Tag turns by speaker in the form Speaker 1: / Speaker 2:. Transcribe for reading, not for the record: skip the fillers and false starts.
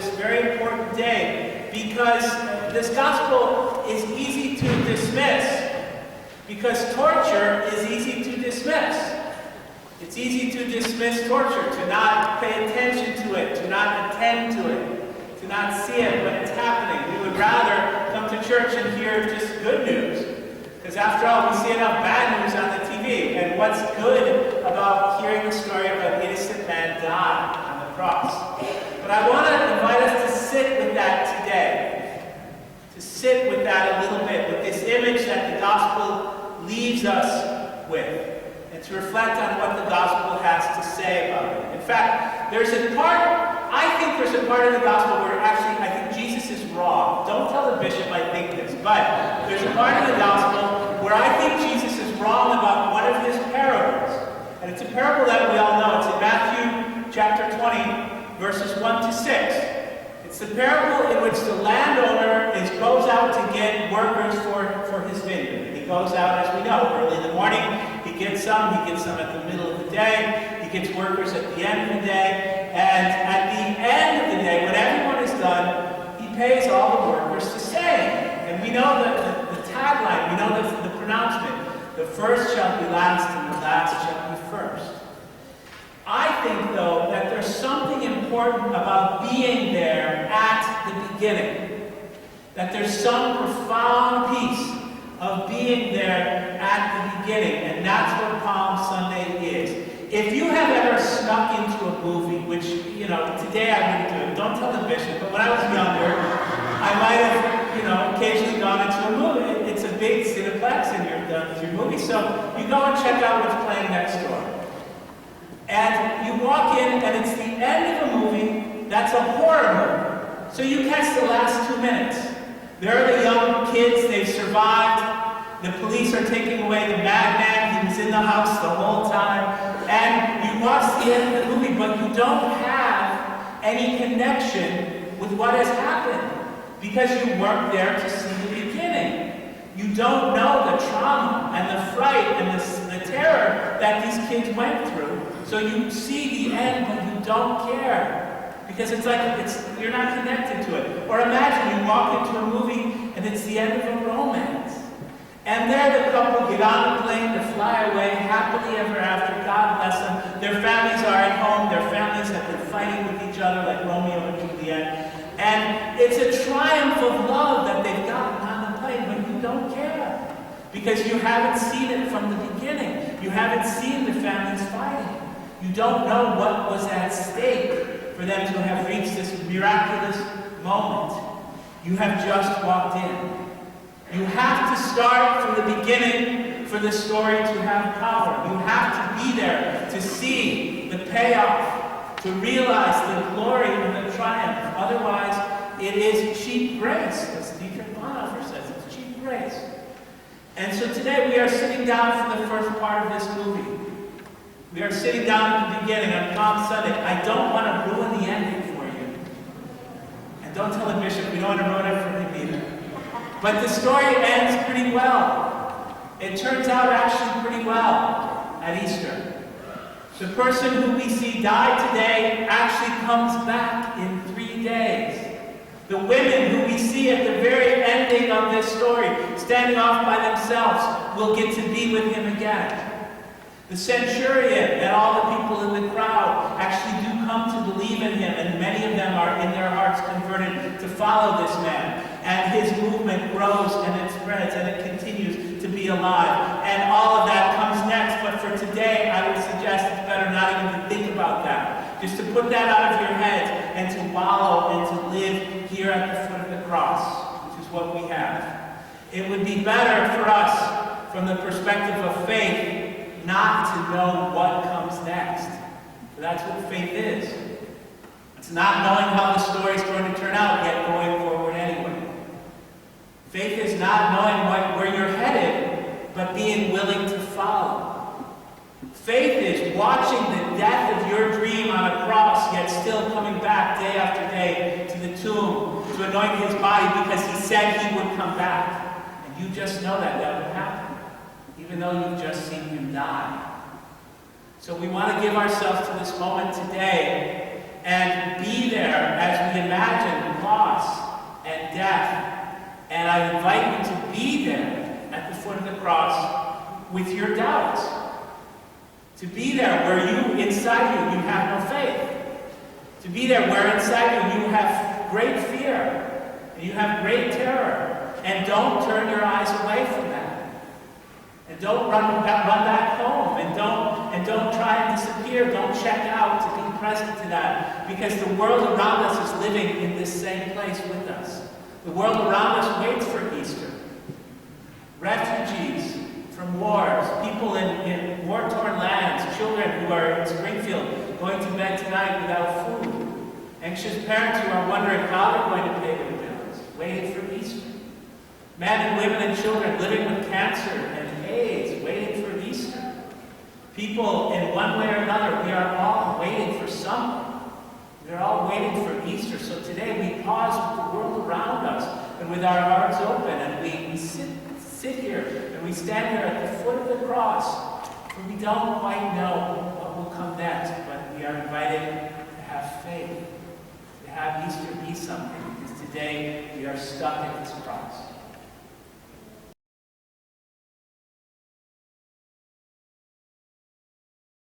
Speaker 1: this very important day, because this gospel is easy to dismiss, because torture is easy to dismiss. It's easy to dismiss torture, to not pay attention to it, to not attend to it, to not see it when it's happening. We would rather come to church and hear just good news, because after all, we see enough bad news on the TV. And what's good about hearing the story of an innocent man die on the cross? But I want to invite us to sit with that today, to sit with that a little bit, with this image that the gospel leaves us with, and to reflect on what the gospel has to say about it. In fact, I think there's a part of the gospel where actually I think Jesus is wrong. Don't tell the bishop I think this, but there's a part of the gospel where I think Jesus is wrong about one of his parables. And it's a parable that we all know. It's in Matthew chapter 20, verses 1 to 6. It's the parable in which the landowner goes out to get workers for his vineyard. He goes out, as we know, early in the morning. He gets some at the middle of the day. He gets workers at the end of the day. And at the end of the day, when everyone is done, he pays all the workers the same. And we know the tagline, we know the pronouncement. The first shall be last, and the last shall be first. I think, though, that there's something important about being there at the beginning. That there's some profound piece of being there at the beginning, and that's what Palm Sunday is. If you have ever snuck into a movie, which, today I wouldn't do it, don't tell the bishop, but when I was younger, I might have, occasionally gone into a movie. It's a big cineplex, and you're done with your movie, so you go and check out what's playing next door. And you walk in, and it's the end of a movie that's a horror movie. So you catch the last 2 minutes. There are the young kids, they've survived. The police are taking away the madman. He was in the house the whole time. And you watch the end of the movie, but you don't have any connection with what has happened, because you weren't there to see the beginning. You don't know the trauma and the fright and the terror that these kids went through. So you see the end, but you don't care, because it's like you're not connected to it. Or imagine you walk into a movie and it's the end of a romance. And there the couple get on the plane to fly away happily ever after. God bless them. Their families are at home. Their families have been fighting with each other like Romeo and Juliet. And it's a triumph of love that they've gotten on the plane, but you don't care, because you haven't seen it from the beginning. You haven't seen the families fighting. You don't know what was at stake for them to have reached this miraculous moment. You have just walked in. You have to start from the beginning for the story to have power. You have to be there to see the payoff, to realize the glory and the triumph. Otherwise, it is cheap grace, as Deacon Bonhoeffer says. It's cheap grace. And so today we are sitting down for the first part of this movie. We are sitting down at the beginning on Palm Sunday. I don't want to ruin the ending for you. And don't tell the bishop, we don't want to ruin it for him either. But the story ends pretty well. It turns out actually pretty well at Easter. The person who we see die today actually comes back in 3 days. The women who we see at the very ending of this story, standing off by themselves, will get to be with him again. The centurion and all the people in the crowd actually do come to believe in him, and many of them are in their hearts converted to follow this man. And his movement grows and it spreads and it continues to be alive. And all of that comes next, but for today I would suggest it's better not even to think about that. Just to put that out of your head and to wallow and to live here at the foot of the cross, which is what we have. It would be better for us, from the perspective of faith, not to know what comes next. For that's what faith is. It's not knowing how the story is going to turn out, yet going forward anyway. Faith is not knowing where you're headed, but being willing to follow. Faith is watching the death of your dream on a cross, yet still coming back day after day to the tomb to anoint his body, because he said he would come back. And you just know that will happen, even though you've just seen him die. So we want to give ourselves to this moment today and be there as we imagine I invite you to be there at the foot of the cross with your doubts. To be there where inside you have no faith. To be there where inside you have great fear, and you have great terror. And don't turn your eyes away from that. And don't run back home. And don't try and disappear. Don't check out to be present to that. Because the world around us is living in this same place with us. The world around us waits for Easter. Refugees from wars, people in war-torn lands, children who are in Springfield going to bed tonight without food, anxious parents who are wondering how they're going to pay their bills, waiting for Easter. Men and women and children living with cancer and AIDS, waiting for Easter. People in one way or another, we are all waiting for something. We're all waiting for Easter. So today we pause with the world around us and with our hearts open, and we sit here and we stand here at the foot of the cross, for we don't quite know what will come next, but we are invited to have faith, to have Easter be something, because today we are stuck at this cross.